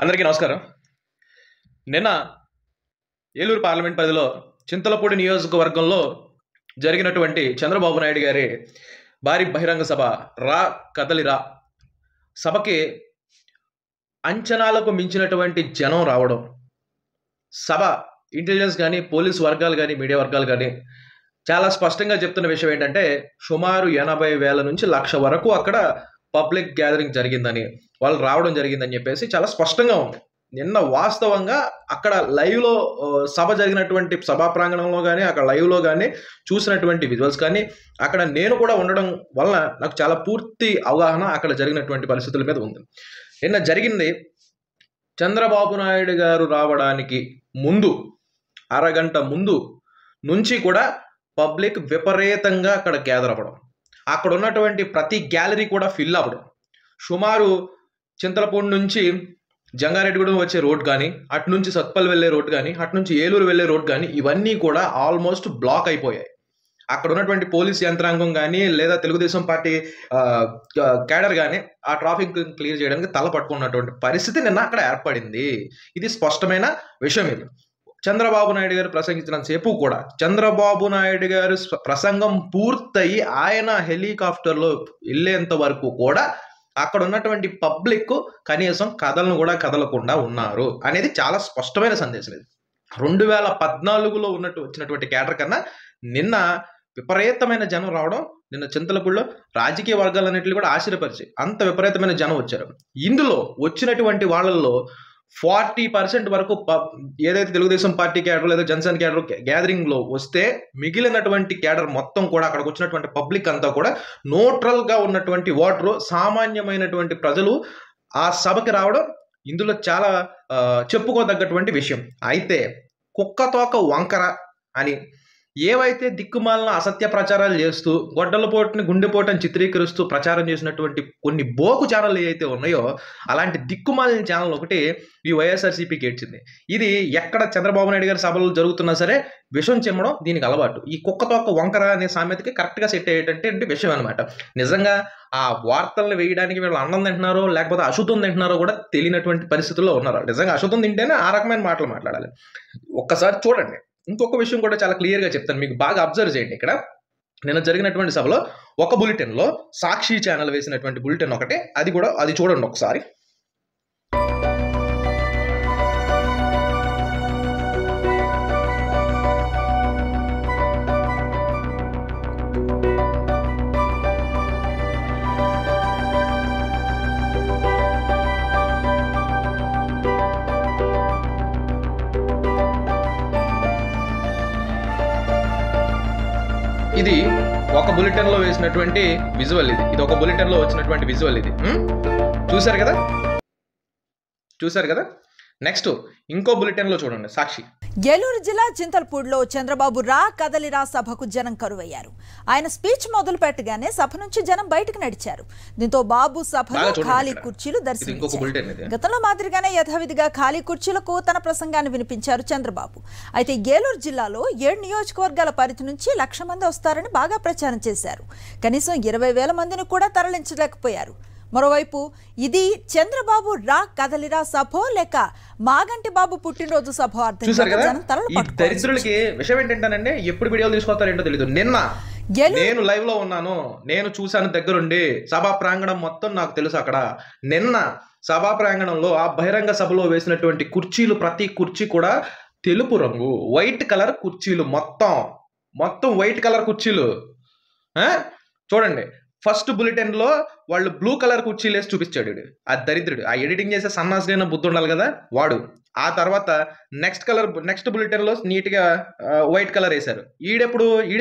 అందరికీ నమస్కారం. నిన్న ఏలూరు పార్లమెంట్ పరిధిలో చింతలపూడి నియోజకవర్గంలో జరిగినటువంటి చంద్రబాబు నాయుడు గారి భారీ బహిరంగ సభ రా కదలిరా సభకి అంచనాలకు మించినటువంటి జనం రావడం, సభ ఇంటెలిజెన్స్ కానీ పోలీస్ వర్గాలు కానీ మీడియా వర్గాలు కానీ చాలా స్పష్టంగా చెప్తున్న విషయం ఏంటంటే సుమారు 80,000 నుంచి 1,00,000 వరకు అక్కడ పబ్లిక్ గ్యాదరింగ్ జరిగిందని, వాళ్ళు రావడం జరిగిందని చెప్పేసి చాలా స్పష్టంగా ఉంది. నిన్న వాస్తవంగా అక్కడ లైవ్లో సభ జరిగినటువంటి సభా ప్రాంగణంలో కానీ అక్కడ లైవ్లో కానీ చూసినటువంటి విజువల్స్ కానీ అక్కడ నేను కూడా ఉండడం వలన నాకు చాలా పూర్తి అవగాహన అక్కడ జరిగినటువంటి పరిస్థితుల మీద ఉంది. నిన్న జరిగింది చంద్రబాబు నాయుడు గారు రావడానికి ముందు అరగంట ముందు నుంచి కూడా పబ్లిక్ విపరీతంగా అక్కడ గ్యాదర్ అవ్వడం, అక్కడ ఉన్నటువంటి ప్రతి గ్యాలరీ కూడా ఫిల్ అవ్వడం, సుమారు చింతలపూడి నుంచి జంగారెడ్డిగూడెం వచ్చే రోడ్ కానీ అటు నుంచి సత్పల్ వెళ్ళే రోడ్ కానీ అటు నుంచి ఏలూరు వెళ్ళే రోడ్ కానీ ఇవన్నీ కూడా ఆల్మోస్ట్ బ్లాక్ అయిపోయాయి. అక్కడ ఉన్నటువంటి పోలీస్ యంత్రాంగం కానీ లేదా తెలుగుదేశం పార్టీ క్యాడర్ కానీ ఆ ట్రాఫిక్ క్లియర్ చేయడానికి తల పట్టుకున్నటువంటి పరిస్థితి నిన్న అక్కడ ఏర్పడింది. ఇది స్పష్టమైన విషయం. ఇది చంద్రబాబు నాయుడు గారు ప్రసంగించినంతసేపు కూడా చంద్రబాబు నాయుడు గారు ప్రసంగం పూర్తయి ఆయన హెలికాప్టర్లో వెళ్ళేంత వరకు కూడా అక్కడ ఉన్నటువంటి పబ్లిక్ కనీసం కథలను కూడా కదలకుండా ఉన్నారు అనేది చాలా స్పష్టమైన సందేశం. ఇది 2014లో వచ్చినటువంటి క్యాడర్ కన్నా నిన్న విపరీతమైన జనం రావడం, నిన్న చింతలపూడిలో రాజకీయ వర్గాలన్నింటినీ కూడా ఆశ్చర్యపరిచి అంత విపరీతమైన జనం వచ్చారు. ఇందులో వచ్చినటువంటి వాళ్ళల్లో 40% వరకు ఏదైతే తెలుగుదేశం పార్టీ క్యాడర్ లేదా జనసేన క్యాడర్ గ్యాదరింగ్ లో వస్తే మిగిలినటువంటి క్యాడర్ మొత్తం కూడా అక్కడికి వచ్చినటువంటి పబ్లిక్ అంతా కూడా న్యూట్రల్ గా ఉన్నటువంటి ఓటరు సామాన్యమైనటువంటి ప్రజలు ఆ సభకి రావడం ఇందులో చాలా చెప్పుకోదగ్గటువంటి విషయం. అయితే కుక్కతోక వంకర అని ఏవైతే దిక్కుమాలిన అసత్య ప్రచారాలు చేస్తూ గొడ్డలపోటుని గుండెపోటుని చిత్రీకరిస్తూ ప్రచారం చేసినటువంటి కొన్ని బోకు ఛానళ్ళు ఏవైతే ఉన్నాయో అలాంటి దిక్కుమాలిన ఛానల్ ఒకటి ఈ వైఎస్ఆర్సీపీకి ఏడ్చింది. ఇది ఎక్కడ చంద్రబాబు నాయుడు గారి సభలు జరుగుతున్నా సరే విషం చెమ్మడం దీనికి అలవాటు. ఈ కుక్కతోక వంకర అనే సామెతకి కరెక్ట్గా సెట్ అయ్యేటంటే విషయం అనమాట. నిజంగా ఆ వార్తలను వేయడానికి వీళ్ళు అన్నం తింటున్నారో లేకపోతే అశుద్ధం తింటున్నారో కూడా తెలియనటువంటి పరిస్థితుల్లో ఉన్నారు. నిజంగా అశుద్ధం తింటేనే ఆ రకమైన మాటలు మాట్లాడాలి. ఒక్కసారి చూడండి. ఇంకొక విషయం కూడా చాలా క్లియర్గా చెప్తాను, మీకు బాగా అబ్జర్వ్ చేయండి. ఇక్కడ నిన్న జరిగినటువంటి సభలో ఒక బులెటిన్లో సాక్షి ఛానల్ వేసినటువంటి బులెటిన్ ఒకటి, అది చూడండి ఒకసారి. ఇది ఒక బులెటిన్లో వేసినటువంటి విజువల్. ఇది ఒక బులెటిన్లో వచ్చినటువంటి విజువల్. ఇది చూసారు కదా. నెక్స్ట్ ఇంకో బులెటిన్లో చూడండి, సాక్షి. ఏలూరు జిల్లా చింతలపూడిలో చంద్రబాబు రా కదలిరా సభకు జనం కరువయ్యారు. ఆయన స్పీచ్ మొదలు పెట్టగానే సభ నుంచి జనం బయటకు నడిచారు. దీంతో బాబు సభలో ఖాళీ కుర్చీలు దర్శనమిచ్చాయి. గతంలో మాదిరిగానే యథావిధిగా ఖాళీ కుర్చీలకు తన ప్రసంగాన్ని వినిపించారు చంద్రబాబు. అయితే ఏలూరు జిల్లాలో 7 నియోజకవర్గాల పరిధి నుంచి 1,00,000 మంది వస్తారని బాగా ప్రచారం చేశారు. కనీసం 20,000 మందిని కూడా తరలించలేకపోయారు. మరోవైపు ఇది చంద్రబాబు రా కదలిరా సభ లేక మాగంటి బాబు పుట్టినరోజు సభ దరిద్రులకి విషయం ఏంటంటానంటే ఎప్పుడు వీడియోలు తీసుకొస్తారేంటో తెలియదు. నిన్న నేను లైవ్ లో ఉన్నాను, నేను చూశాను దగ్గరుండి, సభా ప్రాంగణం మొత్తం నాకు తెలుసు. అక్కడ నిన్న సభా ప్రాంగణంలో ఆ బహిరంగ సభలో వేసినటువంటి కుర్చీలు ప్రతి కుర్చీ కూడా తెలుపు రంగు వైట్ కలర్ కుర్చీలు, మొత్తం వైట్ కలర్ కుర్చీలు. చూడండి, ఫస్ట్ బులెటిన్ లో వాళ్ళు బ్లూ కలర్ కుర్చీలు వేసి చూపించాడు ఆ దరిద్రుడు. ఆ ఎడిటింగ్ చేసే సన్నాసులైన బుద్ధి ఉండాలి కదా వాడు. ఆ తర్వాత నెక్స్ట్ బులెటిన్ లో నీట్ గా వైట్ కలర్ వేశారు. ఈడు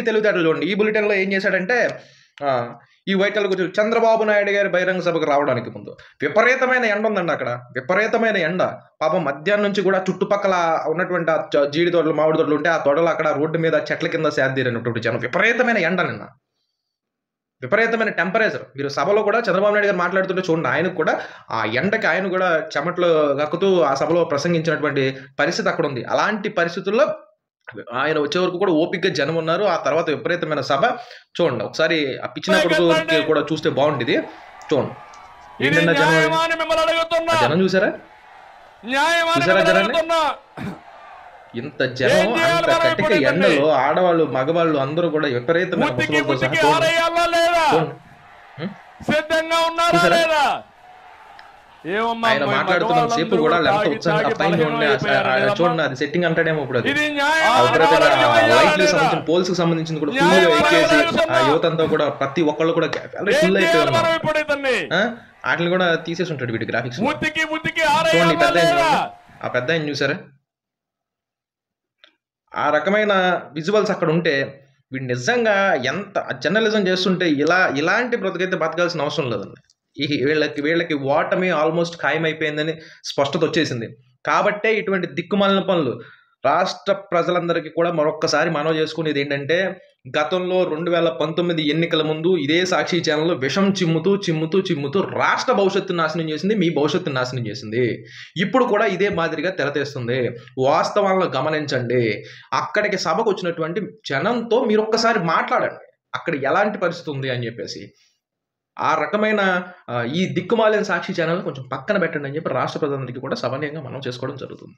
తెలివితేటలు చూడండి. ఈ బులెటిన్ లో ఏం చేశాడంటే ఈ వైట్ కలర్ కుర్చీలు చంద్రబాబు నాయుడు గారి బహిరంగ సభకు రావడానికి ముందు విపరీతమైన ఎండ ఉందండి. అక్కడ విపరీతమైన ఎండ. పాపం మధ్యాహ్నం నుంచి కూడా చుట్టుపక్కల ఉన్నటువంటి ఆ జీడి తోటలు మామిడి తోటలు ఉంటే ఆ తోటలు అక్కడ రోడ్డు మీద చెట్ల కింద సేదీరనటువంటి జనం. విపరీతమైన ఎండ నిన్న, విపరీతమైన టెంపరేచర్. మీరు సభలో కూడా చంద్రబాబు నాయుడు గారు మాట్లాడుతుంటే చూడండి, ఆయనకు కూడా ఆ ఎండకి ఆయన కూడా చెమట్లు కక్కుతూ ఆ సభలో ప్రసంగించినటువంటి పరిస్థితి అక్కడ ఉంది. అలాంటి పరిస్థితుల్లో ఆయన వచ్చే వరకు కూడా ఓపికగా జనం ఉన్నారు. ఆ తర్వాత విపరీతమైన సభ చూడండి. ఒకసారి ఆ పిచ్చిన కొడుకు కూడా చూస్తే బాగుండేది. చూడండి ఏంటన్నా జనం చూసారా? చూసారా జనాన్ని? ఇంత జనం, అంత కటిక ఎండలో ఆడవాళ్ళు మగవాళ్ళు అందరూ కూడా విపరీతమైన ముసలితో సహా చూసారా? ఆయన మాట్లాడుతున్న సేపు కూడా ఎంత ఉత్సాహం చూడండి, అది సెట్టింగ్ అంటాడేమో. ఇప్పుడు అది లైట్లు సంబంధించిన పోల్స్ కి సంబంధించింది కూడా ఫుల్ గా ఎక్కేసి ఆ యువత అంతా కూడా ప్రతి ఒక్కళ్ళు కూడా ఫుల్ అయిపోయారు. వాటిని కూడా తీసేసి ఉంటాడు వీటి గ్రాఫిక్స్. చూడండి పెద్ద ఆ పెద్ద ఆయన చూసారా? ఆ రకమైన విజువల్స్ అక్కడ ఉంటే వీడు నిజంగా ఎంత జర్నలిజం చేస్తుంటే ఇలాంటి బ్రతుకైతే బతకాల్సిన అవసరం లేదండి. వీళ్ళకి ఓటమి ఆల్మోస్ట్ ఖాయమైపోయిందని స్పష్టత వచ్చేసింది. కాబట్టే ఇటువంటి దిక్కుమాలిన పనులు రాష్ట్ర ప్రజలందరికీ కూడా మరొక్కసారి మనవి చేసుకునేది ఏంటంటే, గతంలో 2019 ఎన్నికల ముందు ఇదే సాక్షి ఛానల్లో విషం చిమ్ముతూ రాష్ట్ర భవిష్యత్తును నాశనం చేసింది, మీ భవిష్యత్తును నాశనం చేసింది. ఇప్పుడు కూడా ఇదే మాదిరిగా తెరతేస్తుంది. వాస్తవాలను గమనించండి. అక్కడికి సభకు వచ్చినటువంటి జనంతో మీరు ఒక్కసారి మాట్లాడండి, అక్కడ ఎలాంటి పరిస్థితి ఉంది అని చెప్పేసి. ఆ రకమైన ఈ దిక్కుమాలిన సాక్షి ఛానల్ కొంచెం పక్కన పెట్టండి అని చెప్పి రాష్ట్ర ప్రజలందరికీ కూడా సవనీయంగా మనం చేసుకోవడం జరుగుతుంది.